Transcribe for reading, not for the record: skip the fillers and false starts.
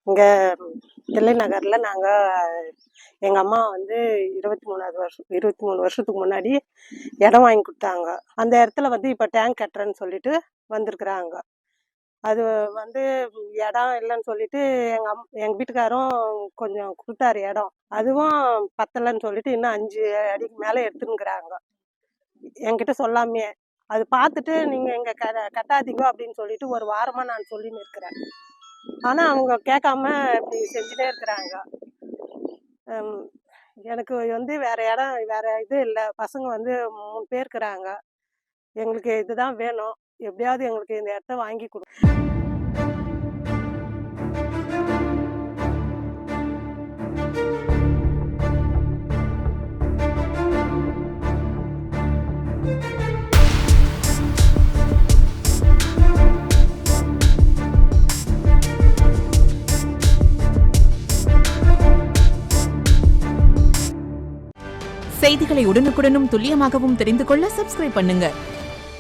இங்கே தில்லை நகரில் எங்கள் அம்மா வந்து 23 வருஷத்துக்கு முன்னாடி இடம் வாங்கி கொடுத்தாங்க. அந்த இடத்துல வந்து இப்போ டேங்க் கட்டுறேன்னு சொல்லிட்டு வந்திருக்குறாங்க. அது வந்து இடம் இல்லைன்னு சொல்லிட்டு எங்கள் வீட்டுக்காரும் கொஞ்சம் கொடுத்தாரு இடம். அதுவும் பத்தலைன்னு சொல்லிட்டு இன்னும் 5 அடிக்கு மேலே எடுத்துன்னுக்குறாங்க என்கிட்ட சொல்லாமே. அது பார்த்துட்டு நீங்கள் எங்கே கட்டாதீங்க அப்படின்னு சொல்லிட்டு ஒரு வாரமாக நான் சொல்லின்னு இருக்கிறேன். ஆனால் அவங்க கேட்காம இப்படி செஞ்சுட்டே இருக்கிறாங்க. எனக்கு வந்து வேற இடம் வேற இது இல்லை. பசங்க வந்து 3 பேர் இருக்கிறாங்க. எங்களுக்கு இதுதான் வேணும். எப்படியாவது எங்களுக்கு இந்த இடத்த வாங்கி கொடு. செய்திகளை உடனுக்குடனும் துல்லியமாகவும் தெரிந்து கொள்ள சப்ஸ்கிரைப் பண்ணுங்க.